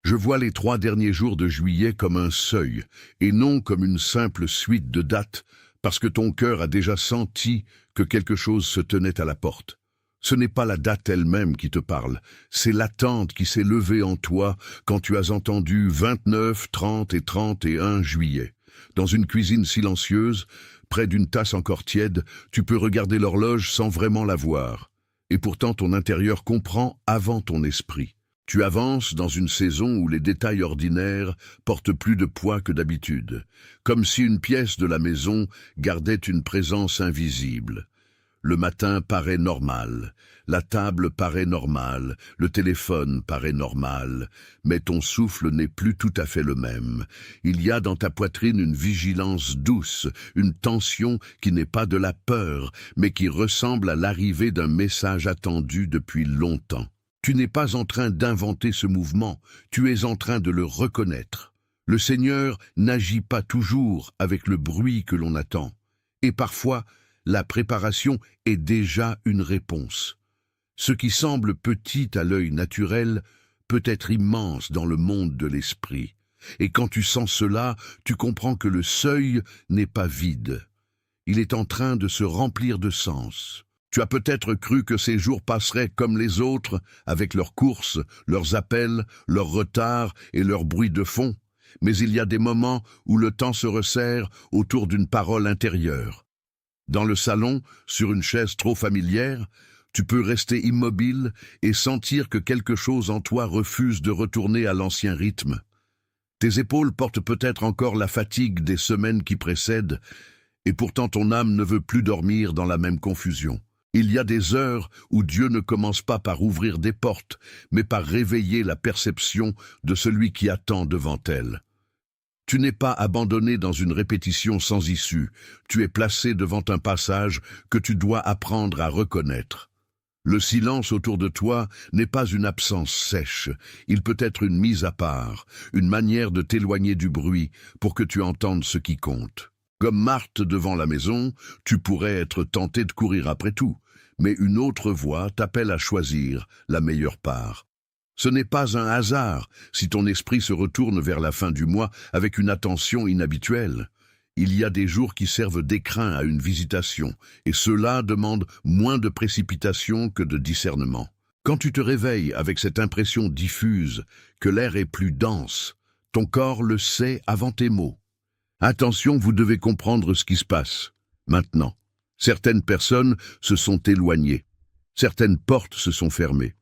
Je vois les 3 derniers jours de juillet comme un seuil, et non comme une simple suite de dates, parce que ton cœur a déjà senti que quelque chose se tenait à la porte. Ce n'est pas la date elle-même qui te parle, c'est l'attente qui s'est levée en toi quand tu as entendu 29, 30 et 31 juillet. Dans une cuisine silencieuse, près d'une tasse encore tiède, tu peux regarder l'horloge sans vraiment la voir. Et pourtant ton intérieur comprend avant ton esprit. Tu avances dans une saison où les détails ordinaires portent plus de poids que d'habitude, comme si une pièce de la maison gardait une présence invisible. Le matin paraît normal, la table paraît normale, le téléphone paraît normal, mais ton souffle n'est plus tout à fait le même. Il y a dans ta poitrine une vigilance douce, une tension qui n'est pas de la peur, mais qui ressemble à l'arrivée d'un message attendu depuis longtemps. Tu n'es pas en train d'inventer ce mouvement, tu es en train de le reconnaître. Le Seigneur n'agit pas toujours avec le bruit que l'on attend, et parfois, la préparation est déjà une réponse. Ce qui semble petit à l'œil naturel peut être immense dans le monde de l'esprit. Et quand tu sens cela, tu comprends que le seuil n'est pas vide. Il est en train de se remplir de sens. Tu as peut-être cru que ces jours passeraient comme les autres, avec leurs courses, leurs appels, leurs retards et leurs bruits de fond. Mais il y a des moments où le temps se resserre autour d'une parole intérieure. Dans le salon, sur une chaise trop familière, tu peux rester immobile et sentir que quelque chose en toi refuse de retourner à l'ancien rythme. Tes épaules portent peut-être encore la fatigue des semaines qui précèdent, et pourtant ton âme ne veut plus dormir dans la même confusion. Il y a des heures où Dieu ne commence pas par ouvrir des portes, mais par réveiller la perception de celui qui attend devant elle. Tu n'es pas abandonné dans une répétition sans issue, tu es placé devant un passage que tu dois apprendre à reconnaître. Le silence autour de toi n'est pas une absence sèche, il peut être une mise à part, une manière de t'éloigner du bruit pour que tu entendes ce qui compte. Comme Marthe devant la maison, tu pourrais être tenté de courir après tout, mais une autre voix t'appelle à choisir la meilleure part. Ce n'est pas un hasard si ton esprit se retourne vers la fin du mois avec une attention inhabituelle. Il y a des jours qui servent d'écrin à une visitation, et cela demande moins de précipitation que de discernement. Quand tu te réveilles avec cette impression diffuse que l'air est plus dense, ton corps le sait avant tes mots. Attention, vous devez comprendre ce qui se passe. Maintenant, certaines personnes se sont éloignées, certaines portes se sont fermées.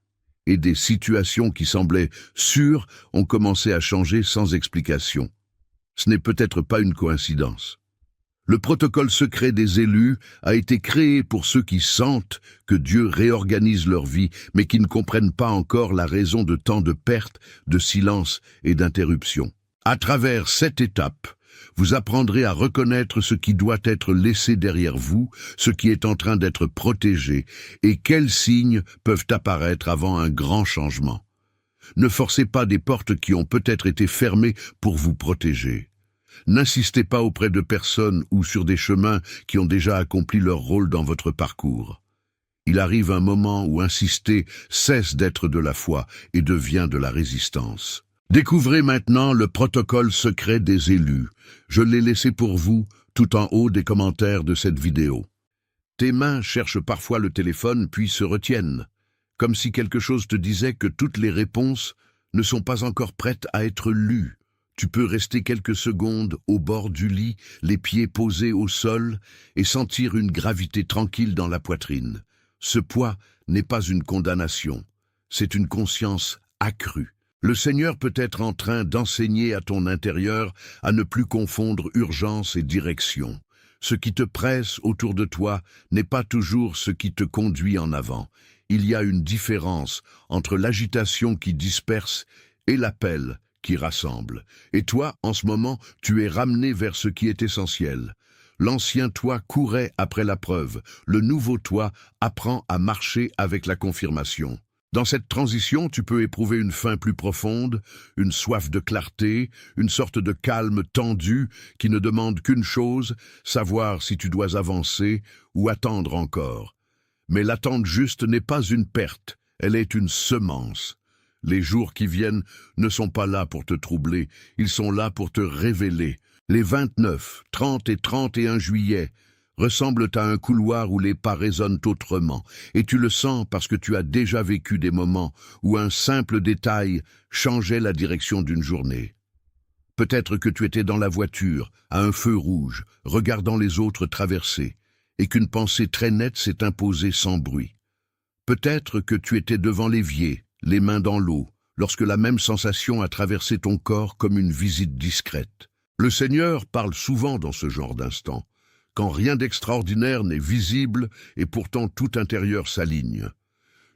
Et des situations qui semblaient sûres ont commencé à changer sans explication. Ce n'est peut-être pas une coïncidence. Le protocole secret des élus a été créé pour ceux qui sentent que Dieu réorganise leur vie, mais qui ne comprennent pas encore la raison de tant de pertes, de silence et d'interruptions. À travers cette étape, vous apprendrez à reconnaître ce qui doit être laissé derrière vous, ce qui est en train d'être protégé, et quels signes peuvent apparaître avant un grand changement. Ne forcez pas des portes qui ont peut-être été fermées pour vous protéger. N'insistez pas auprès de personnes ou sur des chemins qui ont déjà accompli leur rôle dans votre parcours. Il arrive un moment où insister cesse d'être de la foi et devient de la résistance. Découvrez maintenant le protocole secret des élus. Je l'ai laissé pour vous tout en haut des commentaires de cette vidéo. Tes mains cherchent parfois le téléphone puis se retiennent, comme si quelque chose te disait que toutes les réponses ne sont pas encore prêtes à être lues. Tu peux rester quelques secondes au bord du lit, les pieds posés au sol, et sentir une gravité tranquille dans la poitrine. Ce poids n'est pas une condamnation, c'est une conscience accrue. Le Seigneur peut être en train d'enseigner à ton intérieur à ne plus confondre urgence et direction. Ce qui te presse autour de toi n'est pas toujours ce qui te conduit en avant. Il y a une différence entre l'agitation qui disperse et l'appel qui rassemble. Et toi, en ce moment, tu es ramené vers ce qui est essentiel. L'ancien toi courait après la preuve, le nouveau toi apprend à marcher avec la confirmation. Dans cette transition, tu peux éprouver une faim plus profonde, une soif de clarté, une sorte de calme tendu qui ne demande qu'une chose, savoir si tu dois avancer ou attendre encore. Mais l'attente juste n'est pas une perte, elle est une semence. Les jours qui viennent ne sont pas là pour te troubler, ils sont là pour te révéler. Les 29, 30 et 31 juillet ressemblent à un couloir où les pas résonnent autrement, et tu le sens parce que tu as déjà vécu des moments où un simple détail changeait la direction d'une journée. Peut-être que tu étais dans la voiture, à un feu rouge, regardant les autres traverser, et qu'une pensée très nette s'est imposée sans bruit. Peut-être que tu étais devant l'évier, les mains dans l'eau, lorsque la même sensation a traversé ton corps comme une visite discrète. Le Seigneur parle souvent dans ce genre d'instant, quand rien d'extraordinaire n'est visible et pourtant tout intérieur s'aligne.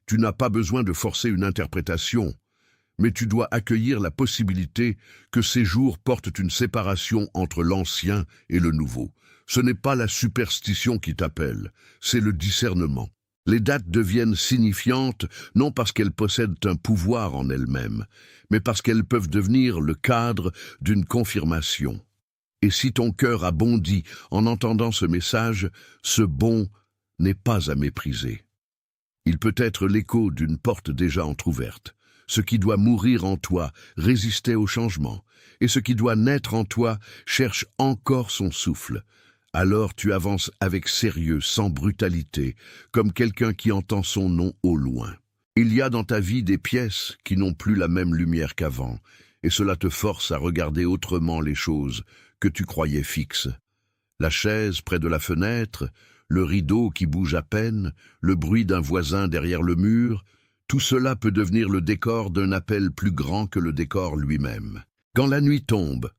Tu n'as pas besoin de forcer une interprétation, mais tu dois accueillir la possibilité que ces jours portent une séparation entre l'ancien et le nouveau. Ce n'est pas la superstition qui t'appelle, c'est le discernement. Les dates deviennent signifiantes non parce qu'elles possèdent un pouvoir en elles-mêmes, mais parce qu'elles peuvent devenir le cadre d'une confirmation. Et si ton cœur a bondi en entendant ce message, ce bond n'est pas à mépriser. Il peut être l'écho d'une porte déjà entr'ouverte. Ce qui doit mourir en toi résistait au changement, et ce qui doit naître en toi cherche encore son souffle. Alors tu avances avec sérieux, sans brutalité, comme quelqu'un qui entend son nom au loin. Il y a dans ta vie des pièces qui n'ont plus la même lumière qu'avant, et cela te force à regarder autrement les choses que tu croyais fixes. La chaise près de la fenêtre, le rideau qui bouge à peine, le bruit d'un voisin derrière le mur, tout cela peut devenir le décor d'un appel plus grand que le décor lui-même. Quand la nuit tombe,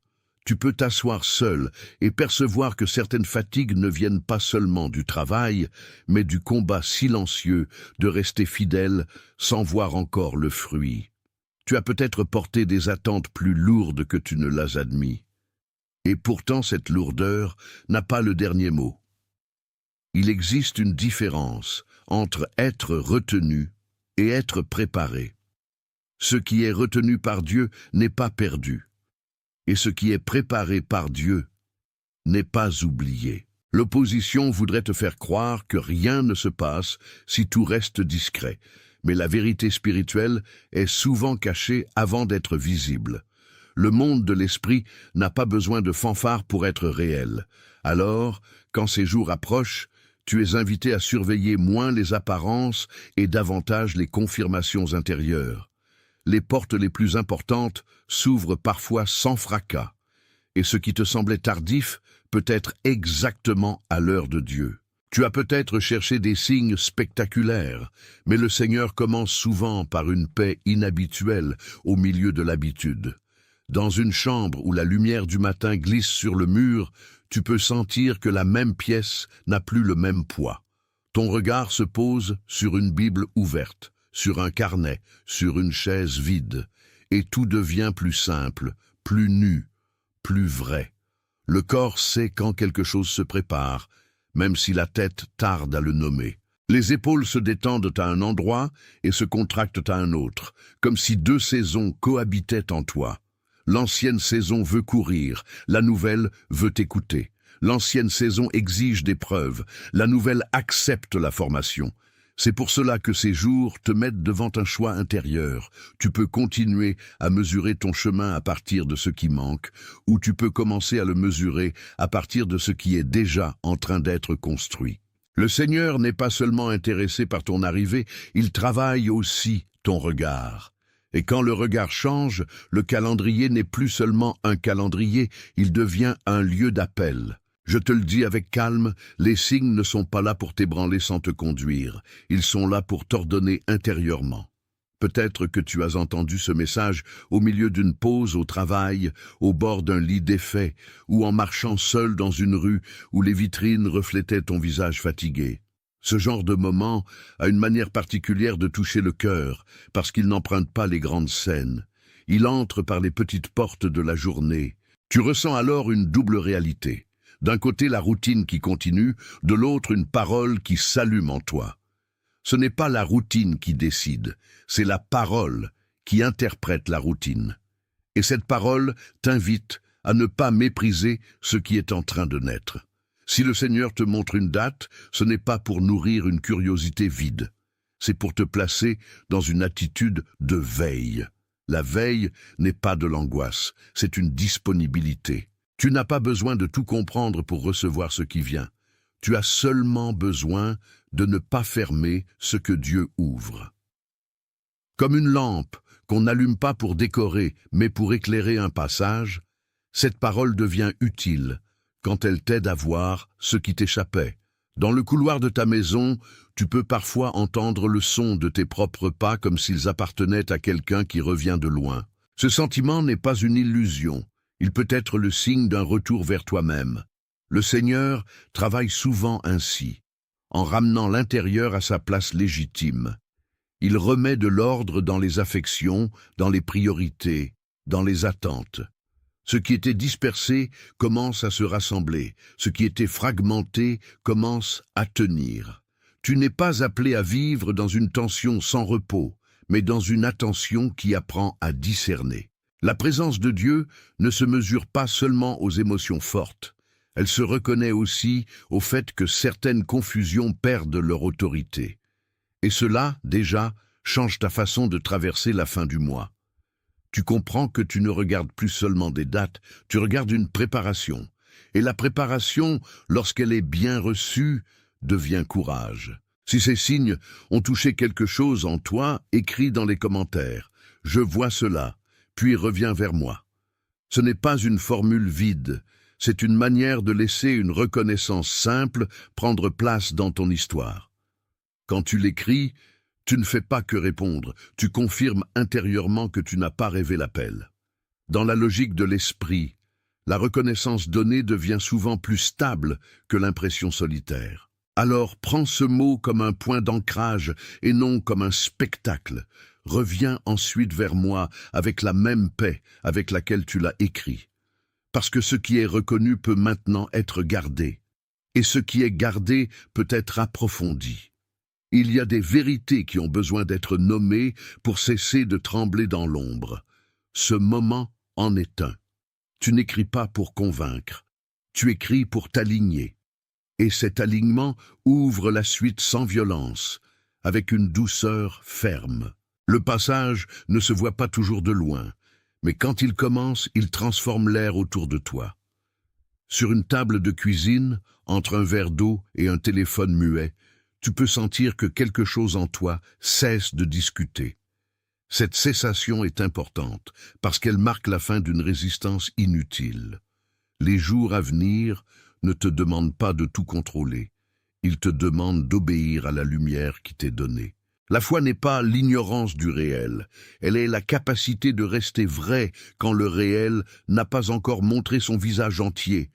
tu peux t'asseoir seul et percevoir que certaines fatigues ne viennent pas seulement du travail, mais du combat silencieux de rester fidèle sans voir encore le fruit. Tu as peut-être porté des attentes plus lourdes que tu ne l'as admis. Et pourtant cette lourdeur n'a pas le dernier mot. Il existe une différence entre être retenu et être préparé. Ce qui est retenu par Dieu n'est pas perdu. Et ce qui est préparé par Dieu n'est pas oublié. L'opposition voudrait te faire croire que rien ne se passe si tout reste discret, mais la vérité spirituelle est souvent cachée avant d'être visible. Le monde de l'esprit n'a pas besoin de fanfare pour être réel. Alors, quand ces jours approchent, tu es invité à surveiller moins les apparences et davantage les confirmations intérieures. Les portes les plus importantes s'ouvrent parfois sans fracas, et ce qui te semblait tardif peut être exactement à l'heure de Dieu. Tu as peut-être cherché des signes spectaculaires, mais le Seigneur commence souvent par une paix inhabituelle au milieu de l'habitude. Dans une chambre où la lumière du matin glisse sur le mur, tu peux sentir que la même pièce n'a plus le même poids. Ton regard se pose sur une Bible ouverte, sur un carnet, sur une chaise vide, et tout devient plus simple, plus nu, plus vrai. Le corps sait quand quelque chose se prépare, même si la tête tarde à le nommer. Les épaules se détendent à un endroit et se contractent à un autre, comme si deux saisons cohabitaient en toi. L'ancienne saison veut courir, la nouvelle veut écouter. L'ancienne saison exige des preuves, la nouvelle accepte la formation. C'est pour cela que ces jours te mettent devant un choix intérieur. Tu peux continuer à mesurer ton chemin à partir de ce qui manque, ou tu peux commencer à le mesurer à partir de ce qui est déjà en train d'être construit. Le Seigneur n'est pas seulement intéressé par ton arrivée, il travaille aussi ton regard. Et quand le regard change, le calendrier n'est plus seulement un calendrier, il devient un lieu d'appel. Je te le dis avec calme, les signes ne sont pas là pour t'ébranler sans te conduire, ils sont là pour t'ordonner intérieurement. Peut-être que tu as entendu ce message au milieu d'une pause au travail, au bord d'un lit défait, ou en marchant seul dans une rue où les vitrines reflétaient ton visage fatigué. Ce genre de moment a une manière particulière de toucher le cœur, parce qu'il n'emprunte pas les grandes scènes. Il entre par les petites portes de la journée. Tu ressens alors une double réalité. D'un côté la routine qui continue, de l'autre une parole qui s'allume en toi. Ce n'est pas la routine qui décide, c'est la parole qui interprète la routine. Et cette parole t'invite à ne pas mépriser ce qui est en train de naître. Si le Seigneur te montre une date, ce n'est pas pour nourrir une curiosité vide. C'est pour te placer dans une attitude de veille. La veille n'est pas de l'angoisse, c'est une disponibilité. Tu n'as pas besoin de tout comprendre pour recevoir ce qui vient. Tu as seulement besoin de ne pas fermer ce que Dieu ouvre. Comme une lampe qu'on n'allume pas pour décorer, mais pour éclairer un passage, cette parole devient utile quand elle t'aide à voir ce qui t'échappait. Dans le couloir de ta maison, tu peux parfois entendre le son de tes propres pas comme s'ils appartenaient à quelqu'un qui revient de loin. Ce sentiment n'est pas une illusion, il peut être le signe d'un retour vers toi-même. Le Seigneur travaille souvent ainsi, en ramenant l'intérieur à sa place légitime. Il remet de l'ordre dans les affections, dans les priorités, dans les attentes. Ce qui était dispersé commence à se rassembler, ce qui était fragmenté commence à tenir. Tu n'es pas appelé à vivre dans une tension sans repos, mais dans une attention qui apprend à discerner. La présence de Dieu ne se mesure pas seulement aux émotions fortes, elle se reconnaît aussi au fait que certaines confusions perdent leur autorité. Et cela, déjà, change ta façon de traverser la fin du mois. Tu comprends que tu ne regardes plus seulement des dates, tu regardes une préparation. Et la préparation, lorsqu'elle est bien reçue, devient courage. Si ces signes ont touché quelque chose en toi, écris dans les commentaires. Je vois cela, puis reviens vers moi. Ce n'est pas une formule vide, c'est une manière de laisser une reconnaissance simple prendre place dans ton histoire. Quand tu l'écris, tu ne fais pas que répondre, tu confirmes intérieurement que tu n'as pas rêvé l'appel. Dans la logique de l'esprit, la reconnaissance donnée devient souvent plus stable que l'impression solitaire. Alors prends ce mot comme un point d'ancrage et non comme un spectacle. Reviens ensuite vers moi avec la même paix avec laquelle tu l'as écrit. Parce que ce qui est reconnu peut maintenant être gardé, et ce qui est gardé peut être approfondi. Il y a des vérités qui ont besoin d'être nommées pour cesser de trembler dans l'ombre. Ce moment en est un. Tu n'écris pas pour convaincre, tu écris pour t'aligner. Et cet alignement ouvre la suite sans violence, avec une douceur ferme. Le passage ne se voit pas toujours de loin, mais quand il commence, il transforme l'air autour de toi. Sur une table de cuisine, entre un verre d'eau et un téléphone muet, tu peux sentir que quelque chose en toi cesse de discuter. Cette cessation est importante parce qu'elle marque la fin d'une résistance inutile. Les jours à venir ne te demandent pas de tout contrôler. Ils te demandent d'obéir à la lumière qui t'est donnée. La foi n'est pas l'ignorance du réel. Elle est la capacité de rester vrai quand le réel n'a pas encore montré son visage entier.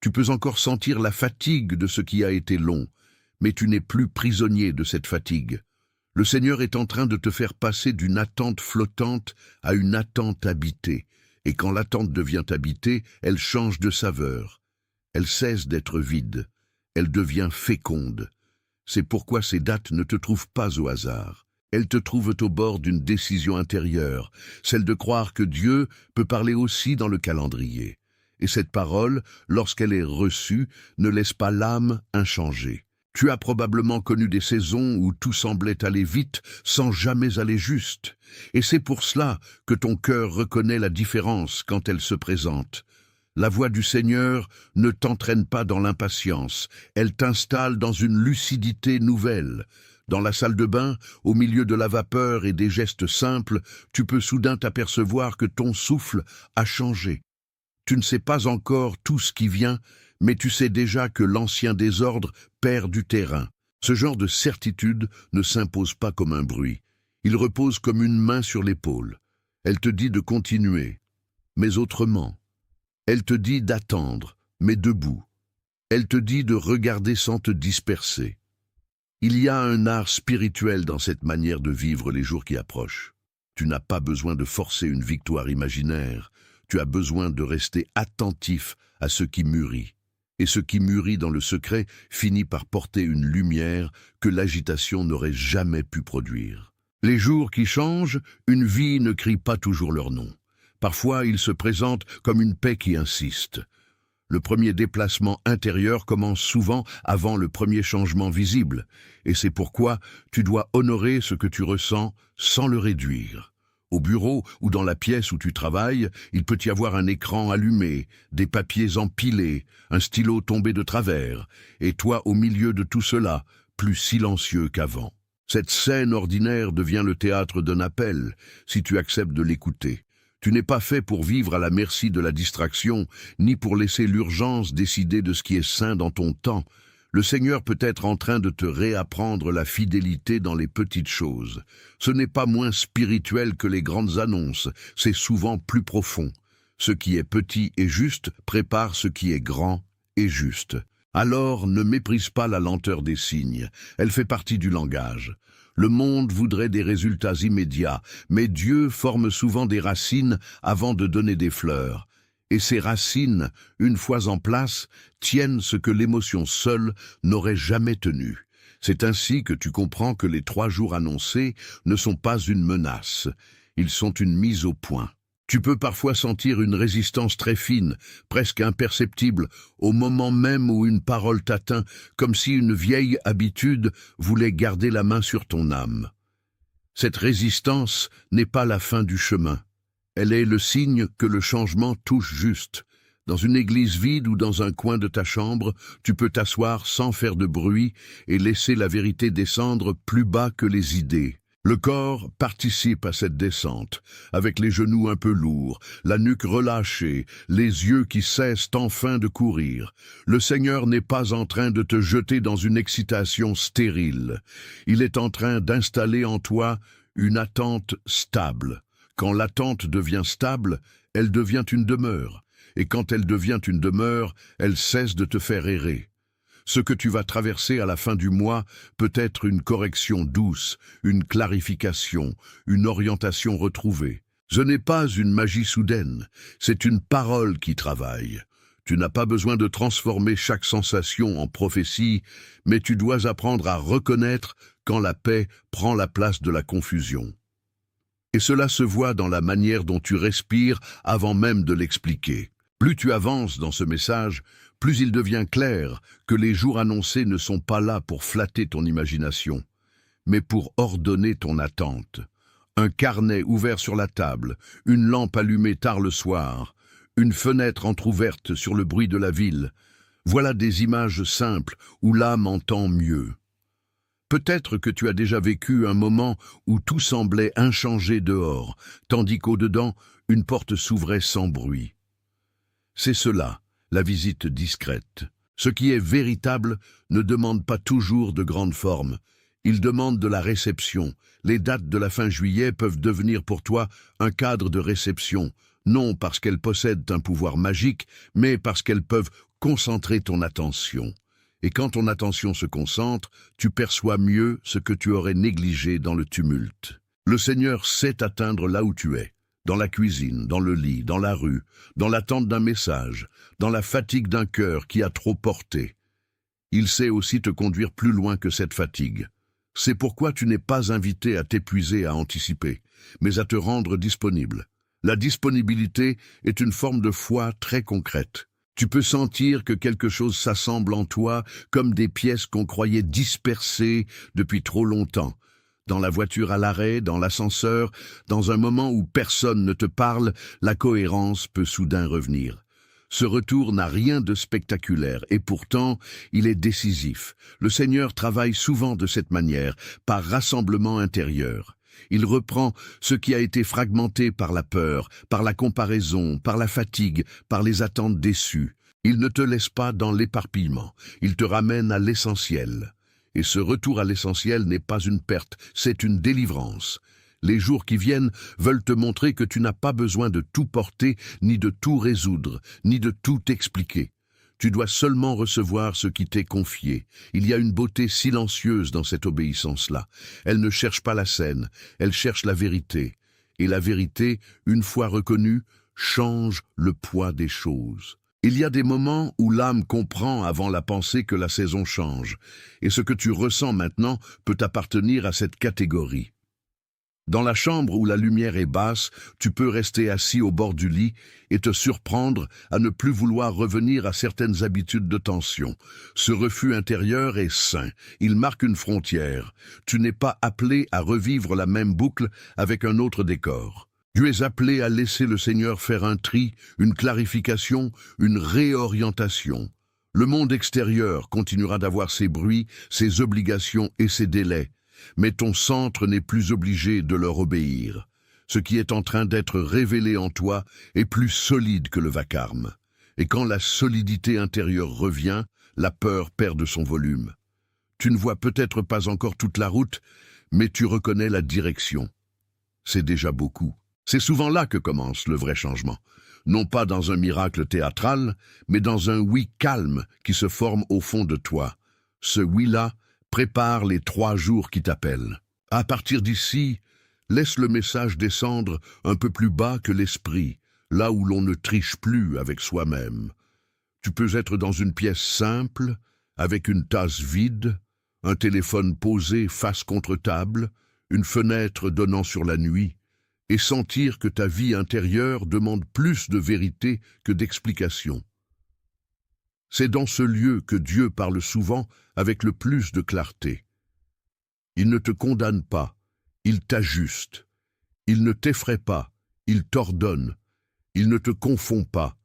Tu peux encore sentir la fatigue de ce qui a été long, mais tu n'es plus prisonnier de cette fatigue. Le Seigneur est en train de te faire passer d'une attente flottante à une attente habitée. Et quand l'attente devient habitée, elle change de saveur. Elle cesse d'être vide. Elle devient féconde. C'est pourquoi ces dates ne te trouvent pas au hasard. Elles te trouvent au bord d'une décision intérieure, celle de croire que Dieu peut parler aussi dans le calendrier. Et cette parole, lorsqu'elle est reçue, ne laisse pas l'âme inchangée. Tu as probablement connu des saisons où tout semblait aller vite sans jamais aller juste. Et c'est pour cela que ton cœur reconnaît la différence quand elle se présente. La voix du Seigneur ne t'entraîne pas dans l'impatience, elle t'installe dans une lucidité nouvelle. Dans la salle de bain, au milieu de la vapeur et des gestes simples, tu peux soudain t'apercevoir que ton souffle a changé. Tu ne sais pas encore tout ce qui vient, mais tu sais déjà que l'ancien désordre perd du terrain. Ce genre de certitude ne s'impose pas comme un bruit. Il repose comme une main sur l'épaule. Elle te dit de continuer, mais autrement. Elle te dit d'attendre, mais debout. Elle te dit de regarder sans te disperser. Il y a un art spirituel dans cette manière de vivre les jours qui approchent. Tu n'as pas besoin de forcer une victoire imaginaire. Tu as besoin de rester attentif à ce qui mûrit. Et ce qui mûrit dans le secret finit par porter une lumière que l'agitation n'aurait jamais pu produire. Les jours qui changent, une vie ne crie pas toujours leur nom. Parfois, ils se présentent comme une paix qui insiste. Le premier déplacement intérieur commence souvent avant le premier changement visible, et c'est pourquoi tu dois honorer ce que tu ressens sans le réduire. Au bureau ou dans la pièce où tu travailles, il peut y avoir un écran allumé, des papiers empilés, un stylo tombé de travers, et toi au milieu de tout cela, plus silencieux qu'avant. Cette scène ordinaire devient le théâtre d'un appel, si tu acceptes de l'écouter. Tu n'es pas fait pour vivre à la merci de la distraction, ni pour laisser l'urgence décider de ce qui est sain dans ton temps. Le Seigneur peut être en train de te réapprendre la fidélité dans les petites choses. Ce n'est pas moins spirituel que les grandes annonces, c'est souvent plus profond. Ce qui est petit et juste prépare ce qui est grand et juste. Alors ne méprise pas la lenteur des signes, elle fait partie du langage. Le monde voudrait des résultats immédiats, mais Dieu forme souvent des racines avant de donner des fleurs. Et ces racines, une fois en place, tiennent ce que l'émotion seule n'aurait jamais tenu. C'est ainsi que tu comprends que les 3 jours annoncés ne sont pas une menace, ils sont une mise au point. Tu peux parfois sentir une résistance très fine, presque imperceptible, au moment même où une parole t'atteint, comme si une vieille habitude voulait garder la main sur ton âme. Cette résistance n'est pas la fin du chemin. Elle est le signe que le changement touche juste. Dans une église vide ou dans un coin de ta chambre, tu peux t'asseoir sans faire de bruit et laisser la vérité descendre plus bas que les idées. Le corps participe à cette descente, avec les genoux un peu lourds, la nuque relâchée, les yeux qui cessent enfin de courir. Le Seigneur n'est pas en train de te jeter dans une excitation stérile. Il est en train d'installer en toi une attente stable. Quand l'attente devient stable, elle devient une demeure. Et quand elle devient une demeure, elle cesse de te faire errer. Ce que tu vas traverser à la fin du mois peut être une correction douce, une clarification, une orientation retrouvée. Ce n'est pas une magie soudaine, c'est une parole qui travaille. Tu n'as pas besoin de transformer chaque sensation en prophétie, mais tu dois apprendre à reconnaître quand la paix prend la place de la confusion. Et cela se voit dans la manière dont tu respires avant même de l'expliquer. Plus tu avances dans ce message, plus il devient clair que les jours annoncés ne sont pas là pour flatter ton imagination, mais pour ordonner ton attente. Un carnet ouvert sur la table, une lampe allumée tard le soir, une fenêtre entr'ouverte sur le bruit de la ville. Voilà des images simples où l'âme entend mieux. Peut-être que tu as déjà vécu un moment où tout semblait inchangé dehors, tandis qu'au-dedans, une porte s'ouvrait sans bruit. C'est cela, la visite discrète. Ce qui est véritable ne demande pas toujours de grandes formes. Il demande de la réception. Les dates de la fin juillet peuvent devenir pour toi un cadre de réception, non parce qu'elles possèdent un pouvoir magique, mais parce qu'elles peuvent concentrer ton attention. Et quand ton attention se concentre, tu perçois mieux ce que tu aurais négligé dans le tumulte. Le Seigneur sait atteindre là où tu es. Dans la cuisine, dans le lit, dans la rue, dans l'attente d'un message, dans la fatigue d'un cœur qui a trop porté. Il sait aussi te conduire plus loin que cette fatigue. C'est pourquoi tu n'es pas invité à t'épuiser à anticiper, mais à te rendre disponible. La disponibilité est une forme de foi très concrète. Tu peux sentir que quelque chose s'assemble en toi comme des pièces qu'on croyait dispersées depuis trop longtemps. Dans la voiture à l'arrêt, dans l'ascenseur, dans un moment où personne ne te parle, la cohérence peut soudain revenir. Ce retour n'a rien de spectaculaire et pourtant, il est décisif. Le Seigneur travaille souvent de cette manière, par rassemblement intérieur. Il reprend ce qui a été fragmenté par la peur, par la comparaison, par la fatigue, par les attentes déçues. Il ne te laisse pas dans l'éparpillement, il te ramène à l'essentiel. Et ce retour à l'essentiel n'est pas une perte, c'est une délivrance. Les jours qui viennent veulent te montrer que tu n'as pas besoin de tout porter, ni de tout résoudre, ni de tout expliquer. Tu dois seulement recevoir ce qui t'est confié. Il y a une beauté silencieuse dans cette obéissance-là. Elle ne cherche pas la scène, elle cherche la vérité. Et la vérité, une fois reconnue, change le poids des choses. Il y a des moments où l'âme comprend avant la pensée que la saison change, et ce que tu ressens maintenant peut appartenir à cette catégorie. Dans la chambre où la lumière est basse, tu peux rester assis au bord du lit et te surprendre à ne plus vouloir revenir à certaines habitudes de tension. Ce refus intérieur est sain, il marque une frontière. Tu n'es pas appelé à revivre la même boucle avec un autre décor. Tu es appelé à laisser le Seigneur faire un tri, une clarification, une réorientation. Le monde extérieur continuera d'avoir ses bruits, ses obligations et ses délais. Mais ton centre n'est plus obligé de leur obéir. Ce qui est en train d'être révélé en toi est plus solide que le vacarme. Et quand la solidité intérieure revient, la peur perd de son volume. Tu ne vois peut-être pas encore toute la route, mais tu reconnais la direction. C'est déjà beaucoup. C'est souvent là que commence le vrai changement. Non pas dans un miracle théâtral, mais dans un oui calme qui se forme au fond de toi. Ce oui-là prépare les 3 jours qui t'appellent. À partir d'ici, laisse le message descendre un peu plus bas que l'esprit, là où l'on ne triche plus avec soi-même. Tu peux être dans une pièce simple, avec une tasse vide, un téléphone posé face contre table, une fenêtre donnant sur la nuit, et sentir que ta vie intérieure demande plus de vérité que d'explication. C'est dans ce lieu que Dieu parle souvent avec le plus de clarté. Il ne te condamne pas, il t'ajuste. Il ne t'effraie pas, il t'ordonne. Il ne te confond pas,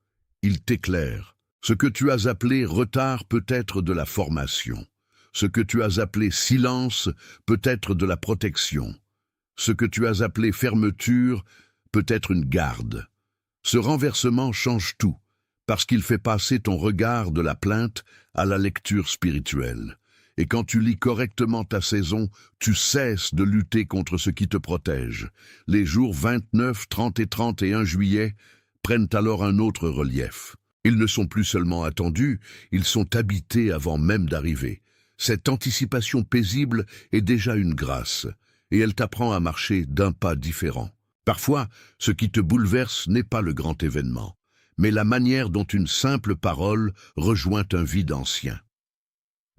il t'éclaire. Ce que tu as appelé retard peut être de la formation. Ce que tu as appelé silence peut être de la protection. Ce que tu as appelé fermeture peut être une garde. Ce renversement change tout, parce qu'il fait passer ton regard de la plainte à la lecture spirituelle. Et quand tu lis correctement ta saison, tu cesses de lutter contre ce qui te protège. Les jours 29, 30 et 31 juillet prennent alors un autre relief. Ils ne sont plus seulement attendus, ils sont habités avant même d'arriver. Cette anticipation paisible est déjà une grâce, et elle t'apprend à marcher d'un pas différent. Parfois, ce qui te bouleverse n'est pas le grand événement, mais la manière dont une simple parole rejoint un vide ancien.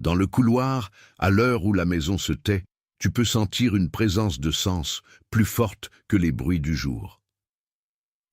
Dans le couloir, à l'heure où la maison se tait, tu peux sentir une présence de sens plus forte que les bruits du jour.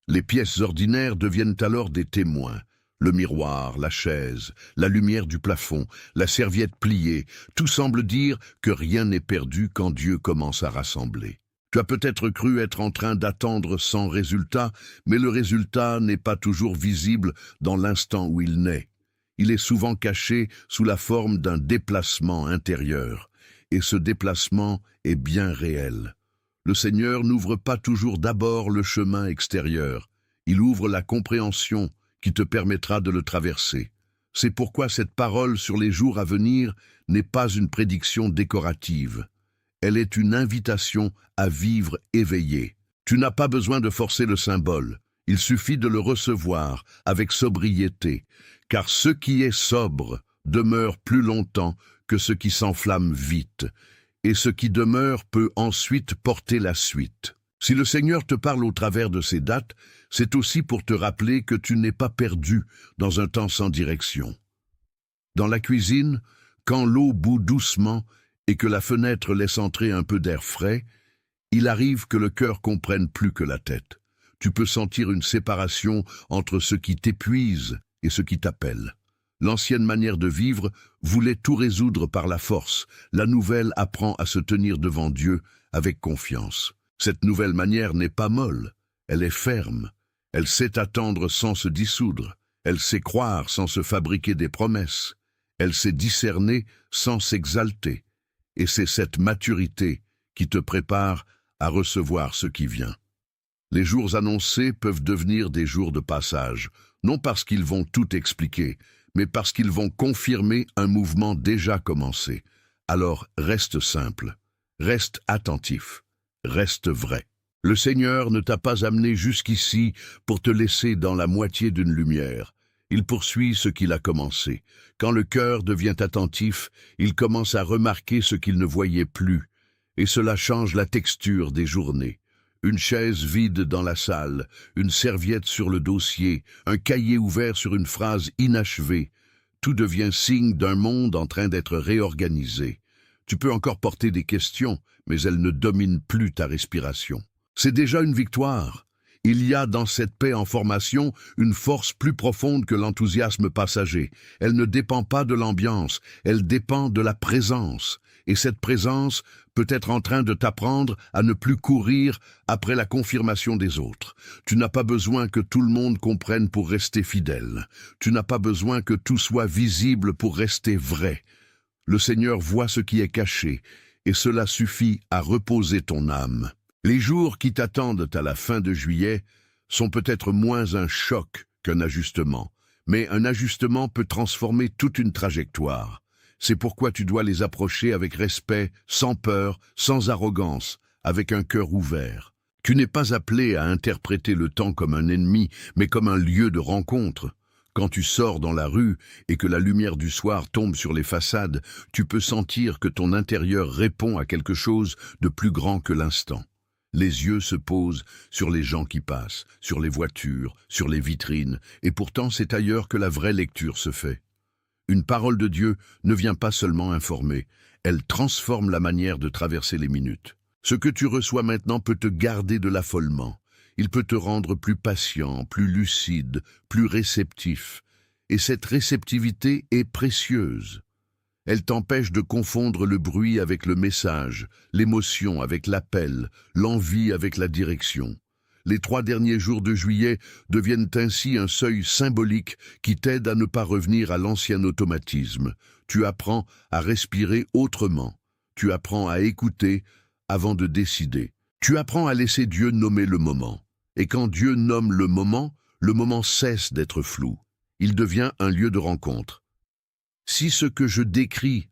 Les pièces ordinaires deviennent alors des témoins. Le miroir, la chaise, la lumière du plafond, la serviette pliée, tout semble dire que rien n'est perdu quand Dieu commence à rassembler. Tu as peut-être cru être en train d'attendre sans résultat, mais le résultat n'est pas toujours visible dans l'instant où il naît. Il est souvent caché sous la forme d'un déplacement intérieur, et ce déplacement est bien réel. Le Seigneur n'ouvre pas toujours d'abord le chemin extérieur, il ouvre la compréhension qui te permettra de le traverser. C'est pourquoi cette parole sur les jours à venir n'est pas une prédiction décorative. Elle est une invitation à vivre éveillé. Tu n'as pas besoin de forcer le symbole, il suffit de le recevoir avec sobriété, car ce qui est sobre demeure plus longtemps que ce qui s'enflamme vite, et ce qui demeure peut ensuite porter la suite. Si le Seigneur te parle au travers de ces dates, c'est aussi pour te rappeler que tu n'es pas perdu dans un temps sans direction. Dans la cuisine, quand l'eau bout doucement et que la fenêtre laisse entrer un peu d'air frais, il arrive que le cœur comprenne plus que la tête. Tu peux sentir une séparation entre ce qui t'épuise et ce qui t'appelle. L'ancienne manière de vivre voulait tout résoudre par la force. La nouvelle apprend à se tenir devant Dieu avec confiance. Cette nouvelle manière n'est pas molle, elle est ferme. Elle sait attendre sans se dissoudre. Elle sait croire sans se fabriquer des promesses. Elle sait discerner sans s'exalter. Et c'est cette maturité qui te prépare à recevoir ce qui vient. Les jours annoncés peuvent devenir des jours de passage, non parce qu'ils vont tout expliquer, mais parce qu'ils vont confirmer un mouvement déjà commencé. Alors reste simple, reste attentif, reste vrai. Le Seigneur ne t'a pas amené jusqu'ici pour te laisser dans la moitié d'une lumière. Il poursuit ce qu'il a commencé. Quand le cœur devient attentif, il commence à remarquer ce qu'il ne voyait plus, et cela change la texture des journées. Une chaise vide dans la salle, une serviette sur le dossier, un cahier ouvert sur une phrase inachevée. Tout devient signe d'un monde en train d'être réorganisé. Tu peux encore porter des questions, mais elles ne dominent plus ta respiration. C'est déjà une victoire. Il y a dans cette paix en formation une force plus profonde que l'enthousiasme passager. Elle ne dépend pas de l'ambiance, elle dépend de la présence. Et cette présence peut être en train de t'apprendre à ne plus courir après la confirmation des autres. Tu n'as pas besoin que tout le monde comprenne pour rester fidèle. Tu n'as pas besoin que tout soit visible pour rester vrai. Le Seigneur voit ce qui est caché, et cela suffit à reposer ton âme. Les jours qui t'attendent à la fin de juillet sont peut-être moins un choc qu'un ajustement, mais un ajustement peut transformer toute une trajectoire. C'est pourquoi tu dois les approcher avec respect, sans peur, sans arrogance, avec un cœur ouvert. Tu n'es pas appelé à interpréter le temps comme un ennemi, mais comme un lieu de rencontre. Quand tu sors dans la rue et que la lumière du soir tombe sur les façades, tu peux sentir que ton intérieur répond à quelque chose de plus grand que l'instant. Les yeux se posent sur les gens qui passent, sur les voitures, sur les vitrines, et pourtant c'est ailleurs que la vraie lecture se fait. Une parole de Dieu ne vient pas seulement informer, elle transforme la manière de traverser les minutes. Ce que tu reçois maintenant peut te garder de l'affolement. Il peut te rendre plus patient, plus lucide, plus réceptif. Et cette réceptivité est précieuse. Elle t'empêche de confondre le bruit avec le message, l'émotion avec l'appel, l'envie avec la direction. Les 3 derniers jours de juillet deviennent ainsi un seuil symbolique qui t'aide à ne pas revenir à l'ancien automatisme. Tu apprends à respirer autrement. Tu apprends à écouter avant de décider. Tu apprends à laisser Dieu nommer le moment. Et quand Dieu nomme le moment cesse d'être flou. Il devient un lieu de rencontre. Si ce que je décris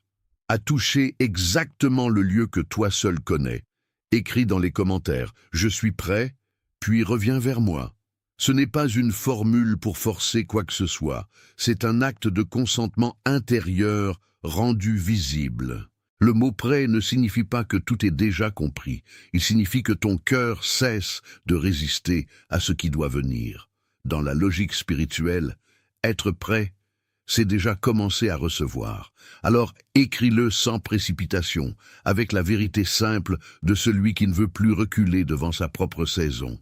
a touché exactement le lieu que toi seul connais, écris dans les commentaires « Je suis prêt », puis reviens vers moi. Ce n'est pas une formule pour forcer quoi que ce soit, c'est un acte de consentement intérieur rendu visible. Le mot « prêt » ne signifie pas que tout est déjà compris, il signifie que ton cœur cesse de résister à ce qui doit venir. Dans la logique spirituelle, être prêt, c'est déjà commencer à recevoir. Alors écris-le sans précipitation, avec la vérité simple de celui qui ne veut plus reculer devant sa propre saison.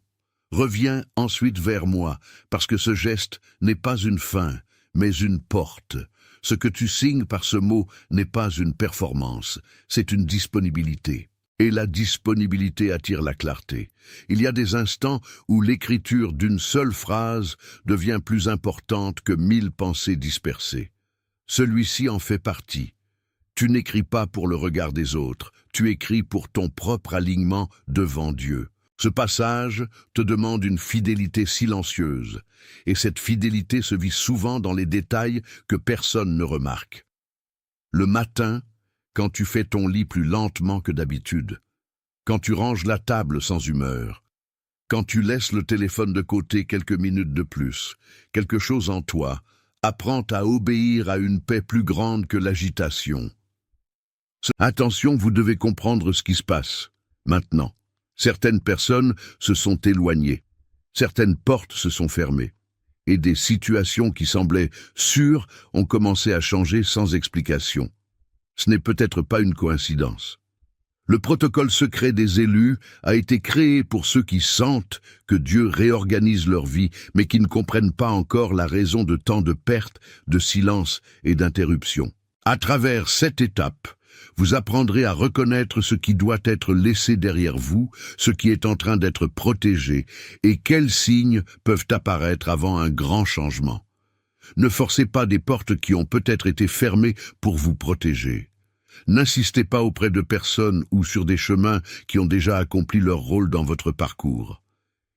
Reviens ensuite vers moi, parce que ce geste n'est pas une fin, mais une porte. Ce que tu signes par ce mot n'est pas une performance, c'est une disponibilité. Et la disponibilité attire la clarté. Il y a des instants où l'écriture d'une seule phrase devient plus importante que 1000 pensées dispersées. Celui-ci en fait partie. Tu n'écris pas pour le regard des autres, tu écris pour ton propre alignement devant Dieu. Ce passage te demande une fidélité silencieuse, et cette fidélité se vit souvent dans les détails que personne ne remarque. Le matin, quand tu fais ton lit plus lentement que d'habitude, quand tu ranges la table sans humeur, quand tu laisses le téléphone de côté quelques minutes de plus, quelque chose en toi apprend à obéir à une paix plus grande que l'agitation. Attention, vous devez comprendre ce qui se passe, maintenant. Certaines personnes se sont éloignées, certaines portes se sont fermées, et des situations qui semblaient sûres ont commencé à changer sans explication. Ce n'est peut-être pas une coïncidence. Le protocole secret des élus a été créé pour ceux qui sentent que Dieu réorganise leur vie, mais qui ne comprennent pas encore la raison de tant de pertes, de silence et d'interruptions. À travers cette étape, vous apprendrez à reconnaître ce qui doit être laissé derrière vous, ce qui est en train d'être protégé, et quels signes peuvent apparaître avant un grand changement. Ne forcez pas des portes qui ont peut-être été fermées pour vous protéger. N'insistez pas auprès de personnes ou sur des chemins qui ont déjà accompli leur rôle dans votre parcours.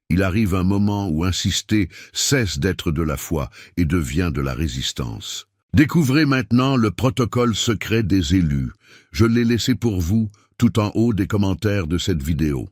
Il arrive un moment où insister cesse d'être de la foi et devient de la résistance. Découvrez maintenant le protocole secret des élus. Je l'ai laissé pour vous tout en haut des commentaires de cette vidéo.